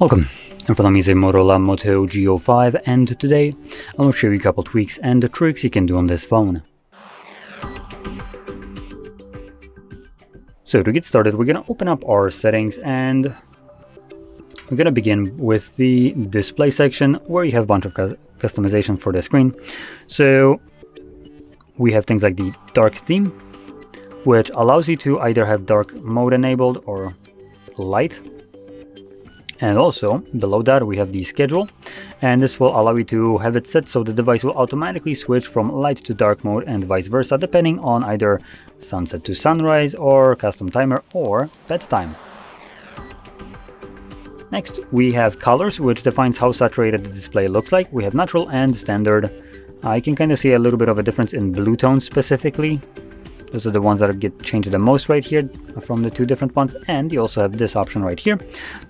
Welcome, in front of me is a Motorola Moto G05, and today I'm going to show you a couple tweaks and the tricks you can do on this phone. So to get started, we're going to open up our settings and we're going to begin with the display section where you have a bunch of customization for the screen. So we have things like the dark theme, which allows you to either have dark mode enabled or light. And also below that we have the schedule, and this will allow you to have it set so the device will automatically switch from light to dark mode and vice versa, depending on either sunset to sunrise or custom timer or bedtime. Next we have colors, which defines how saturated the display looks like. We have natural and standard. I can kind of see a little bit of a difference in blue tones specifically. Those are the ones that get changed the most right here from the two different ones, and you also have this option right here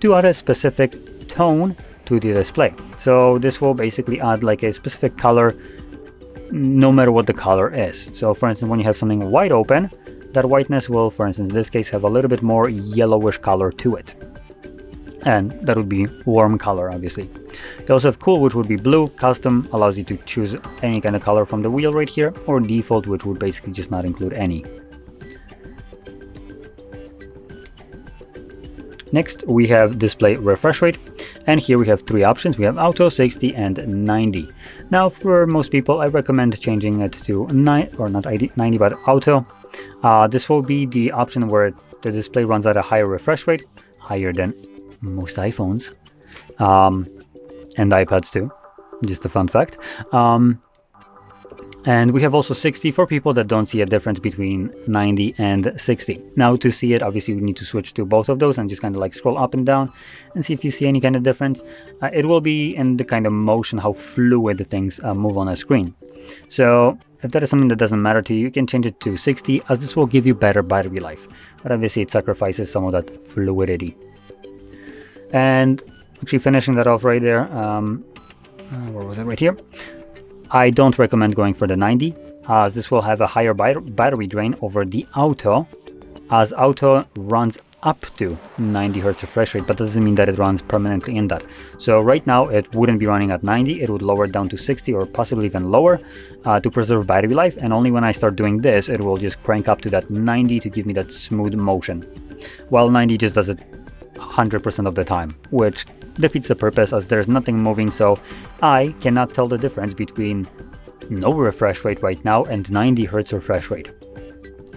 to add a specific tone to the display. So this will basically add like a specific color no matter what the color is. So for instance, when you have something wide open, that whiteness will, for instance in this case, have a little bit more yellowish color to it, and that would be warm color obviously. You also have cool, which would be blue. Custom allows you to choose any kind of color from the wheel right here, or default, which would basically just not include any. Next we have display refresh rate, and here we have three options. We have auto, 60 and 90. Now for most people I recommend changing it to 90 but auto. This will be the option where the display runs at a higher refresh rate, higher than most iPhones and iPads too, just a fun fact. And we have also 60 for people that don't see a difference between 90 and 60. Now to see it, obviously we need to switch to both of those and just kind of like scroll up and down and see if you see any kind of difference. It will be in the kind of motion, how fluid things move on a screen. So if that is something that doesn't matter to you, you can change it to 60, as this will give you better battery life, but obviously it sacrifices some of that fluidity. And actually finishing that off right there, where was it? Right here. I don't recommend going for the 90, as this will have a higher battery drain over the auto, as auto runs up to 90 Hz refresh rate, but doesn't mean that it runs permanently in that. So right now it wouldn't be running at 90, it would lower it down to 60 or possibly even lower to preserve battery life, and only when I start doing this it will just crank up to that 90 to give me that smooth motion, while 90 just does it 100% of the time, which defeats the purpose as there's nothing moving, so I cannot tell the difference between no refresh rate right now and 90 Hz refresh rate.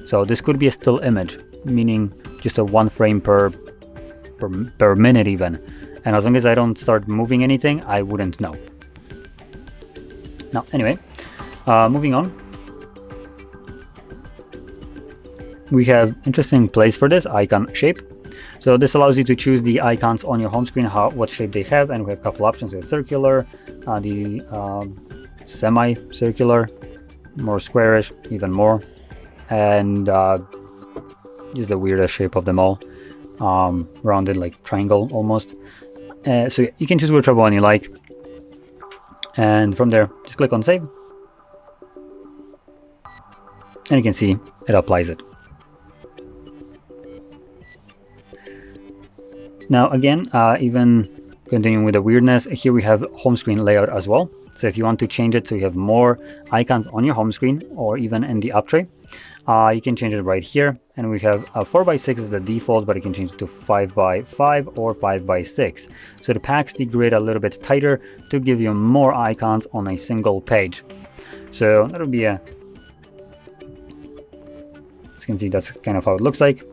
So this could be a still image, meaning just a 1 frame per minute even, and as long as I don't start moving anything I wouldn't know. Now anyway, moving on, we have interesting place for this icon shape. So this allows you to choose the icons on your home screen, what shape they have, and we have a couple options. We have circular, the semi-circular, more squarish, even more, and just the weirdest shape of them all, rounded like triangle almost. So you can choose whichever one you like, and from there just click on save, and you can see it applies it. Now again, even continuing with the weirdness, here we have home screen layout as well. So if you want to change it so you have more icons on your home screen or even in the up tray, you can change it right here. And we have 4x6 is the default, but you can change it to 5x5 or 5x6. So it packs the grid a little bit tighter to give you more icons on a single page. So that would be as you can see, that's kind of how it looks like.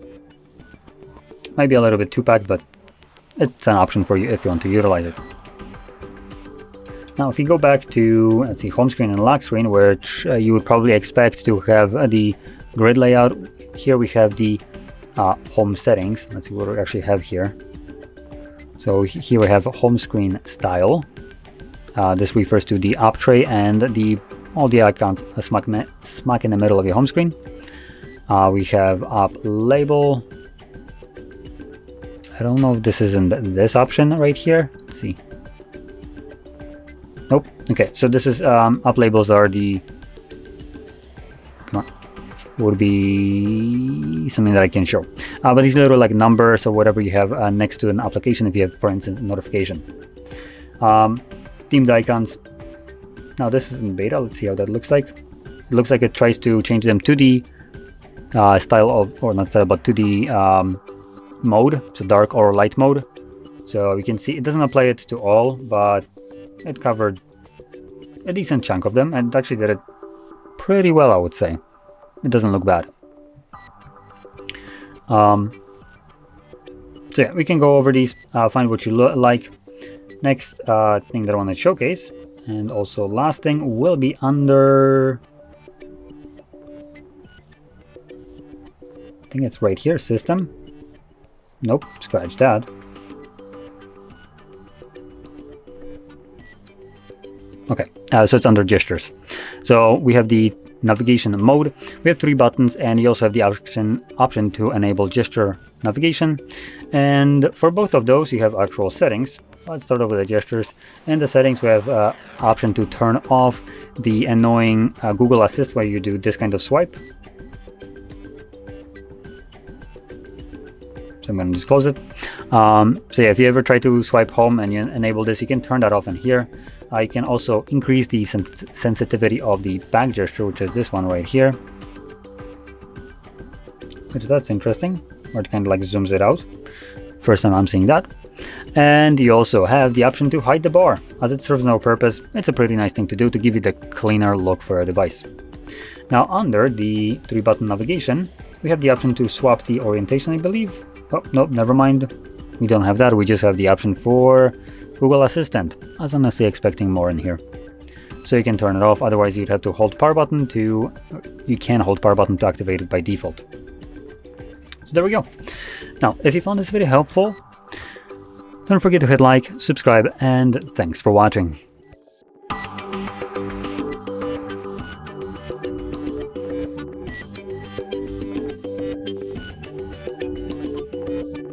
Might be a little bit too packed, but it's an option for you if you want to utilize it. Now if you go back to, let's see, home screen and lock screen, which you would probably expect to have the grid layout, here we have the home settings. Let's see what we actually have here. So here we have home screen style. This refers to the up tray and all the icons smack in the middle of your home screen. We have up label. I don't know if this is in this option right here. Let's see. Nope. Okay, so this is up labels are the, come on, would be something that I can show. But these little like numbers or whatever you have next to an application, if you have, for instance, a notification. Themed icons. Now this is in beta. Let's see how that looks like. It looks like it tries to change them to the style of, or not style, but to the mode, so dark or light mode. So you can see it doesn't apply it to all, but it covered a decent chunk of them, and actually did it pretty well, I would say. It doesn't look bad. So yeah, we can go over these, find what you like. Next thing that I want to showcase, and also last thing, will be under, I think it's right here, system. Nope, scratch that. Okay, so it's under gestures. So we have the navigation mode. We have 3 buttons, and you also have the option to enable gesture navigation. And for both of those, you have actual settings. Let's start off with the gestures. In the settings, we have option to turn off the annoying Google Assist where you do this kind of swipe. So I'm going to just close it. So yeah, if you ever try to swipe home and you enable this, you can turn that off in here. I can also increase the sensitivity of the back gesture, which is this one right here. Which that's interesting, or it kind of like zooms it out. First time I'm seeing that. And you also have the option to hide the bar, as it serves no purpose. It's a pretty nice thing to do to give you the cleaner look for a device. Now under the 3-button navigation, we have the option to swap the orientation, I believe. Oh, nope, never mind. We don't have that. We just have the option for Google Assistant. I was honestly expecting more in here. So you can turn it off. Otherwise, you'd have to hold power button to... You can hold power button to activate it by default. So there we go. Now, if you found this video helpful, don't forget to hit like, subscribe, and thanks for watching.